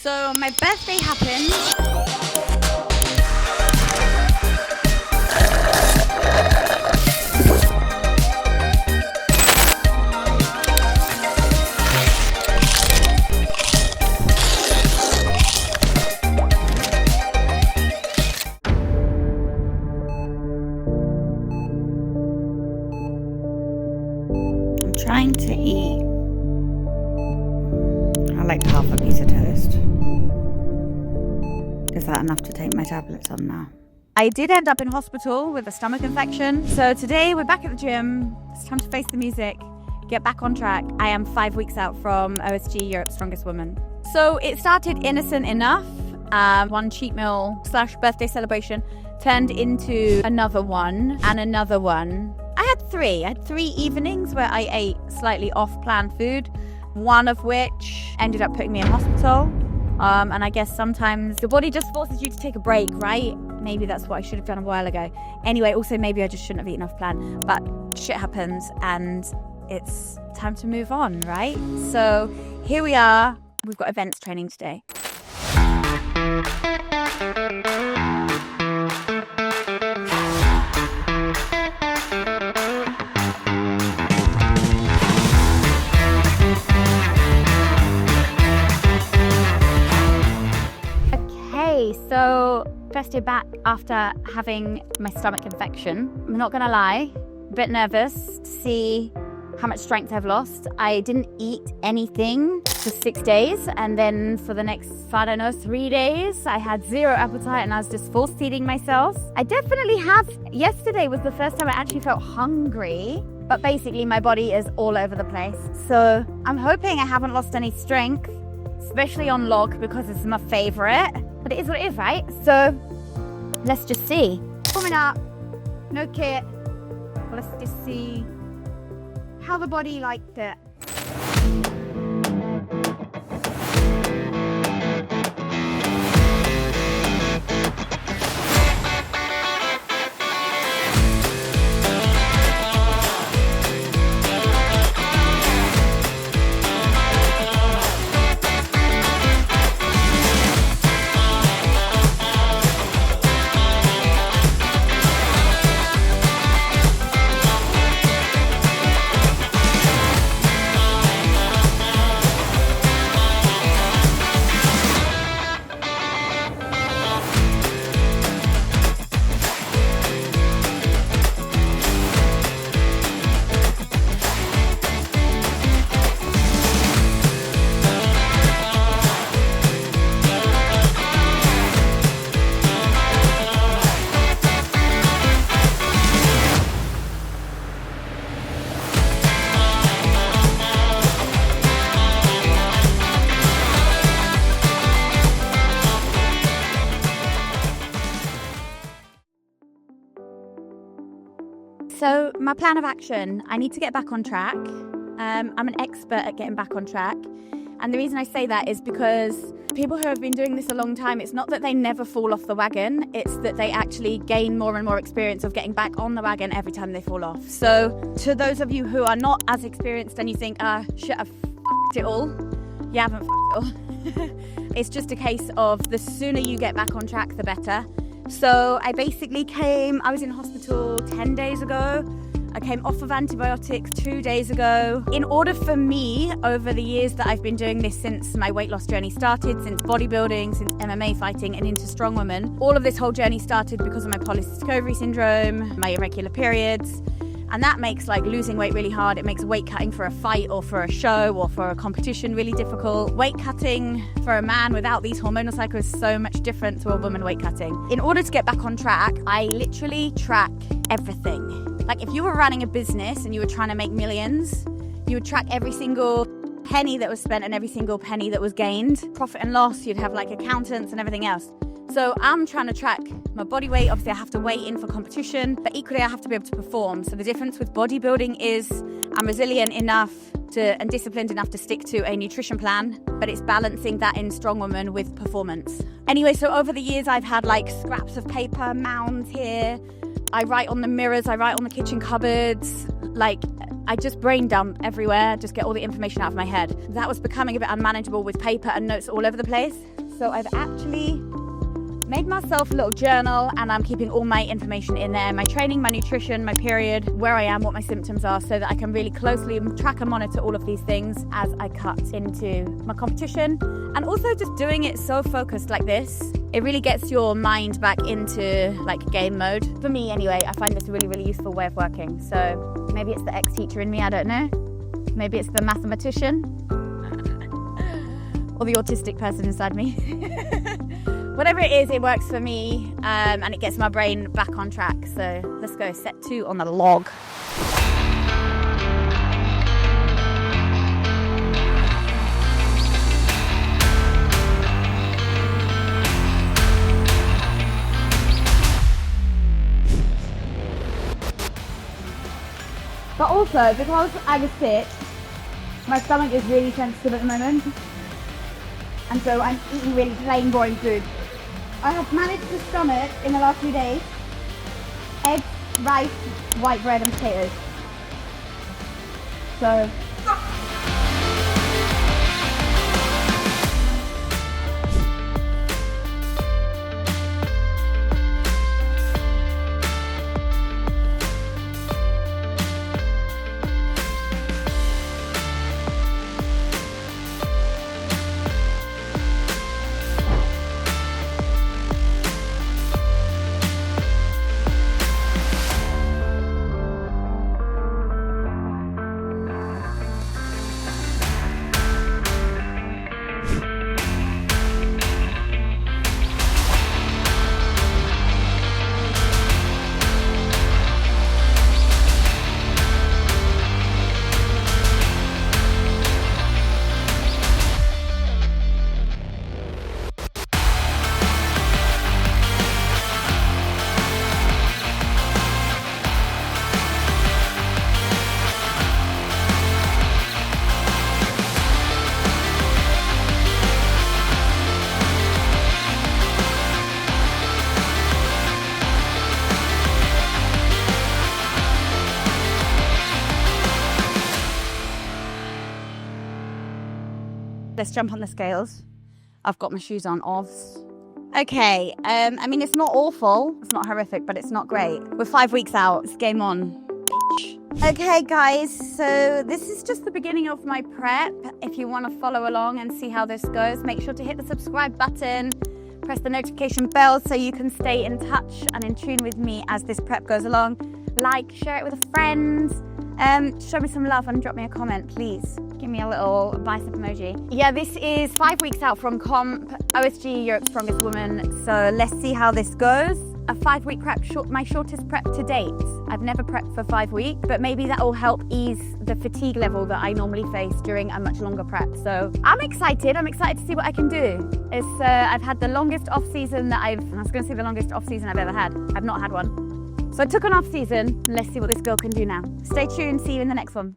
So my birthday happened. I'm trying to eat. I like half a piece of toast. Is that enough to take my tablets on now? I did end up in hospital with a stomach infection. So today we're back at the gym. It's time to face the music, get back on track. I am 5 weeks out from OSG, Europe's Strongest Woman. So it started innocent enough. One cheat meal / birthday celebration turned into another one and another one. I had three evenings where I ate slightly off-plan food, one of which ended up putting me in hospital. And I guess sometimes the body just forces you to take a break, right? Maybe that's what I should have done a while ago. Anyway, also maybe I just shouldn't have eaten off plan, but shit happens and it's time to move on, right? So here we are. We've got events training today. So first day back after having my stomach infection. I'm not gonna lie, a bit nervous to see how much strength I've lost. I didn't eat anything for 6 days, and then for the next, 3 days, I had zero appetite and I was just force feeding myself. I definitely yesterday was the first time I actually felt hungry, but basically my body is all over the place. So I'm hoping I haven't lost any strength, especially on log because it's my favorite. But it is what it is, right? So let's just see. Coming up, no kit. Let's just see how the body liked it. So my plan of action, I need to get back on track. I'm an expert at getting back on track. And the reason I say that is because people who have been doing this a long time, it's not that they never fall off the wagon, it's that they actually gain more and more experience of getting back on the wagon every time they fall off. So to those of you who are not as experienced and you think, shit, I've f***ed it all. You haven't f***ed it all. It's just a case of the sooner you get back on track, the better. So I basically I was in hospital 10 days ago. I came off of antibiotics 2 days ago. In order for me, over the years that I've been doing this since my weight loss journey started, since bodybuilding, since MMA fighting and into strong women, all of this whole journey started because of my polycystic ovary syndrome, my irregular periods. And that makes losing weight really hard. It makes weight cutting for a fight or for a show or for a competition really difficult. Weight cutting for a man without these hormonal cycles is so much different to a woman weight cutting. In order to get back on track, I literally track everything. If you were running a business and you were trying to make millions, you would track every single penny that was spent and every single penny that was gained. Profit and loss, you'd have accountants and everything else. So I'm trying to track my body weight. Obviously, I have to weigh in for competition, but equally, I have to be able to perform. So the difference with bodybuilding is I'm resilient enough and disciplined enough to stick to a nutrition plan, but it's balancing that in strong woman with performance. Anyway, so over the years, I've had scraps of paper, mounds here. I write on the mirrors, I write on the kitchen cupboards. I just brain dump everywhere, just get all the information out of my head. That was becoming a bit unmanageable with paper and notes all over the place. So I've actually made myself a little journal and I'm keeping all my information in there, my training, my nutrition, my period, where I am, what my symptoms are, so that I can really closely track and monitor all of these things as I cut into my competition. And also just doing it so focused like this, it really gets your mind back into like game mode. For me anyway, I find this a really, really useful way of working. So maybe it's the ex-teacher in me, I don't know. Maybe it's the mathematician or the autistic person inside me. Whatever it is, it works for me and it gets my brain back on track. So let's go, set 2 on the log. But also, because I was sick, my stomach is really sensitive at the moment. And so I'm eating really plain, boring food. I have managed to stomach in the last few days eggs, rice, white bread and potatoes. So let's jump on the scales. I've got my shoes on, ovs. Okay, I mean, it's not awful, it's not horrific, but it's not great. We're 5 weeks out, it's game on, bitch. Okay guys, so this is just the beginning of my prep. If you want to follow along and see how this goes, make sure to hit the subscribe button, press the notification bell so you can stay in touch and in tune with me as this prep goes along. Like, share it with a friend. Show me some love and drop me a comment, please. Give me a little bicep emoji. Yeah, this is 5 weeks out from comp, OSG Europe's Strongest Woman. So let's see how this goes. A 5-week prep, my shortest prep to date. I've never prepped for 5 weeks, but maybe that will help ease the fatigue level that I normally face during a much longer prep. So I'm excited to see what I can do. I've had the longest off season that I was going to say the longest off season I've ever had. I've not had one. So I took an off season. Let's see what this girl can do now. Stay tuned, see you in the next one.